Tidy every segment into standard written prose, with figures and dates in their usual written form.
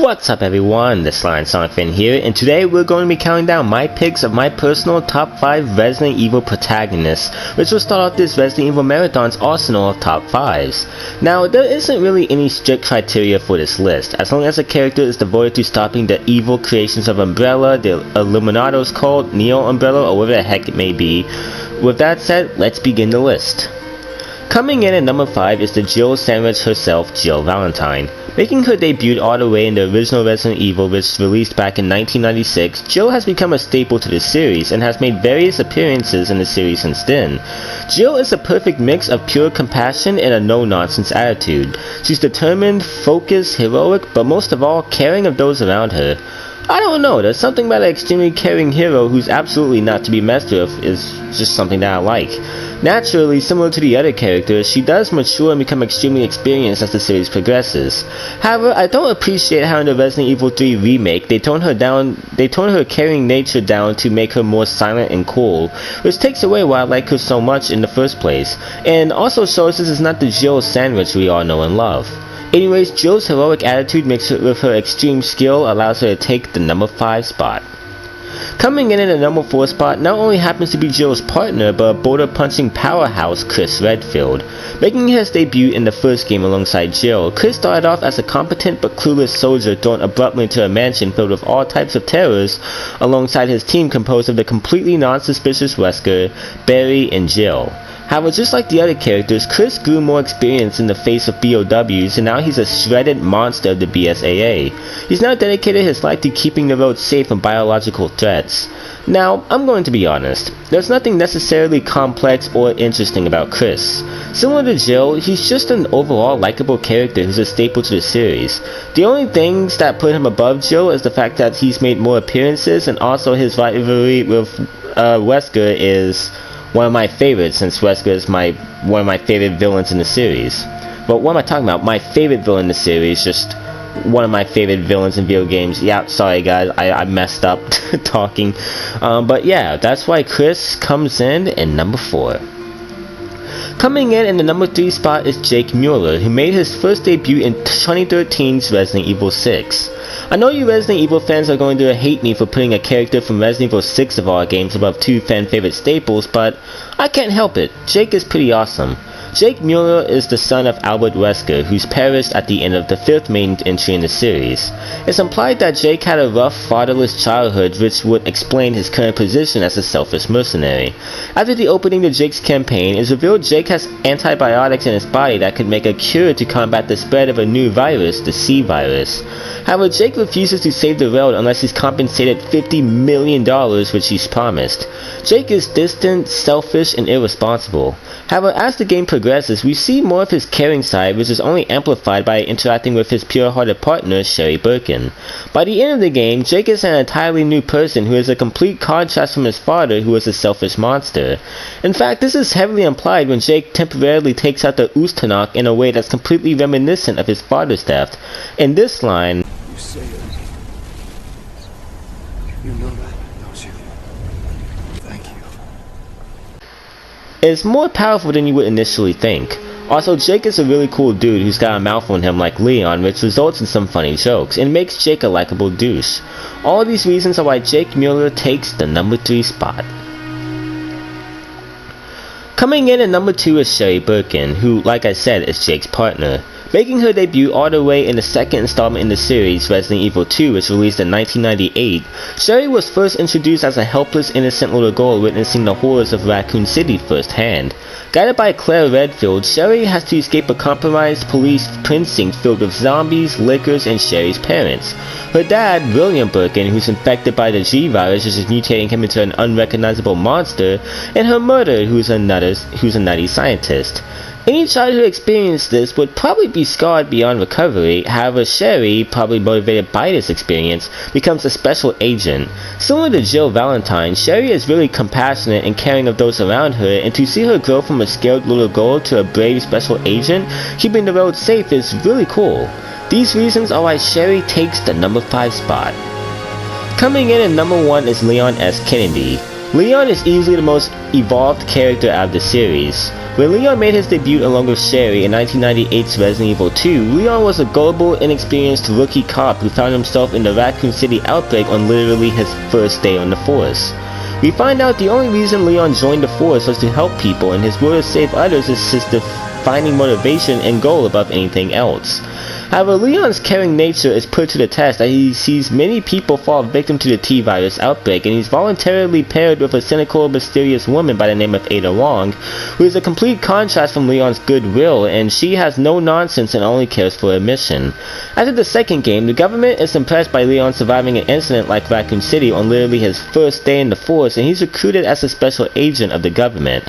What's up everyone, this Lion Sonic Fan here, and today we're going to be counting down my picks of my personal top 5 Resident Evil protagonists, which will start off this Resident Evil Marathon's arsenal of top 5s. Now, there isn't really any strict criteria for this list, as long as a character is devoted to stopping the evil creations of Umbrella, the Illuminados cult, Neo Umbrella, or whatever the heck it may be. With that said, let's begin the list. Coming in at number 5 is the Jill sandwich herself, Jill Valentine. Making her debut all the way in the original Resident Evil, which was released back in 1996, Jill has become a staple to the series and has made various appearances in the series since then. Jill is a perfect mix of pure compassion and a no-nonsense attitude. She's determined, focused, heroic, but most of all, caring of those around her. I don't know, there's something about an extremely caring hero who's absolutely not to be messed with is just something that I like. Naturally, similar to the other characters, she does mature and become extremely experienced as the series progresses. However, I don't appreciate how in the Resident Evil 3 remake, they toned her caring nature down to make her more silent and cool, which takes away why I like her so much in the first place, and also shows this is not the Jill sandwich we all know and love. Anyways, Jill's heroic attitude mixed with her extreme skill allows her to take the number 5 spot. Coming in at the number 4 spot not only happens to be Jill's partner, but a boulder-punching powerhouse, Chris Redfield. Making his debut in the first game alongside Jill, Chris started off as a competent but clueless soldier thrown abruptly into a mansion filled with all types of terrors, alongside his team composed of the completely non-suspicious Wesker, Barry, and Jill. However, just like the other characters, Chris grew more experience in the face of BOWs, and now he's a shredded monster of the BSAA. He's now dedicated his life to keeping the road safe from biological threats. Now, I'm going to be honest, there's nothing necessarily complex or interesting about Chris. Similar to Jill, he's just an overall likable character who's a staple to the series. The only things that put him above Jill is the fact that he's made more appearances, and also his rivalry with Wesker is one of my favorites, since Wesker is one of my favorite villains in the series. But what am I talking about? My favorite villain in the series, just one of my favorite villains in video games. Yeah, sorry guys, I messed up talking. But yeah, that's why Chris comes in at number 4. Coming in the number 3 spot is Jake Muller, who made his first debut in 2013's Resident Evil 6. I know you Resident Evil fans are going to hate me for putting a character from Resident Evil 6 of all games above 2 fan favorite staples, but I can't help it. Jake is pretty awesome. Jake Muller is the son of Albert Wesker, who's perished at the end of the 5th main entry in the series. It's implied that Jake had a rough, fatherless childhood, which would explain his current position as a selfish mercenary. After the opening to Jake's campaign, it's revealed Jake has antibiotics in his body that could make a cure to combat the spread of a new virus, the C virus. However, Jake refuses to save the world unless he's compensated $50 million, which he's promised. Jake is distant, selfish, and irresponsible. However, as the game progresses, we see more of his caring side, which is only amplified by interacting with his pure-hearted partner, Cherie Birkin. By the end of the game, Jake is an entirely new person who is a complete contrast from his father, who was a selfish monster. In fact, this is heavily implied when Jake temporarily takes out the Ustanok in a way that's completely reminiscent of his father's death. In this line, "You say it. You know that, don't you? Thank you." is more powerful than you would initially think. Also, Jake is a really cool dude who's got a mouth on him like Leon, which results in some funny jokes, and makes Jake a likable douche. All of these reasons are why Jake Muller takes the number 3 spot. Coming in at number 2 is Cherie Birkin, who, like I said, is Jake's partner. Making her debut all the way in the second installment in the series, Resident Evil 2, which released in 1998, Cherie was first introduced as a helpless, innocent little girl witnessing the horrors of Raccoon City firsthand. Guided by Claire Redfield, Cherie has to escape a compromised police precinct filled with zombies, lickers, and Cherie's parents. Her dad, William Birkin, who's infected by the G virus, which is mutating him into an unrecognizable monster, and her mother, who's a nutty scientist. Any child who experienced this would probably be scarred beyond recovery. However, Cherie, probably motivated by this experience, becomes a special agent. Similar to Jill Valentine, Cherie is really compassionate and caring of those around her, and to see her grow from a scared little girl to a brave special agent, keeping the road safe, is really cool. These reasons are why Cherie takes the number 5 spot. Coming in at number 1 is Leon S. Kennedy. Leon is easily the most evolved character out of the series. When Leon made his debut along with Cherie in 1998's Resident Evil 2, Leon was a gullible, inexperienced rookie cop who found himself in the Raccoon City outbreak on literally his first day on the force. We find out the only reason Leon joined the force was to help people, and his will to save others is his defining motivation and goal above anything else. However, Leon's caring nature is put to the test as he sees many people fall victim to the T-virus outbreak, and he's voluntarily paired with a cynical, mysterious woman by the name of Ada Wong, who is a complete contrast from Leon's goodwill, and she has no nonsense and only cares for her mission. After the second game, the government is impressed by Leon surviving an incident like Raccoon City on literally his first day in the force, and he's recruited as a special agent of the government.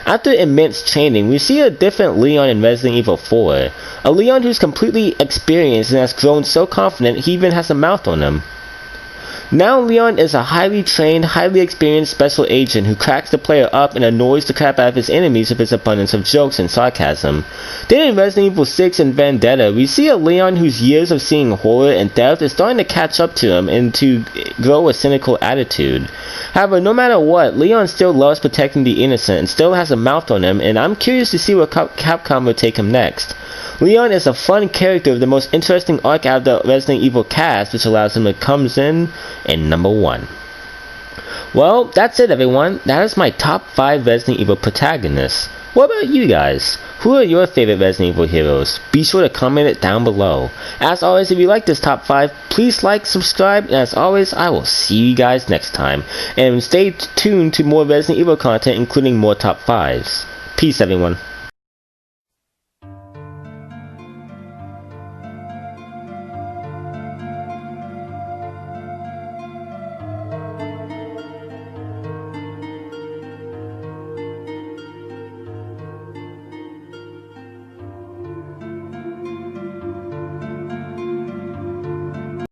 After immense training, we see a different Leon in Resident Evil 4. A Leon who's completely experienced and has grown so confident he even has a mouth on him. Now Leon is a highly trained, highly experienced special agent who cracks the player up and annoys the crap out of his enemies with his abundance of jokes and sarcasm. Then in Resident Evil 6 and Vendetta, we see a Leon whose years of seeing horror and death is starting to catch up to him and to grow a cynical attitude. However, no matter what, Leon still loves protecting the innocent and still has a mouth on him, and I'm curious to see where Capcom will take him next. Leon is a fun character with the most interesting arc out of the Resident Evil cast, which allows him to come in number 1. Well, that's it everyone. That is my top 5 Resident Evil protagonists. What about you guys? Who are your favorite Resident Evil heroes? Be sure to comment it down below. As always, if you like this top 5, please like, subscribe, and as always, I will see you guys next time. And stay tuned to more Resident Evil content, including more top 5s. Peace everyone.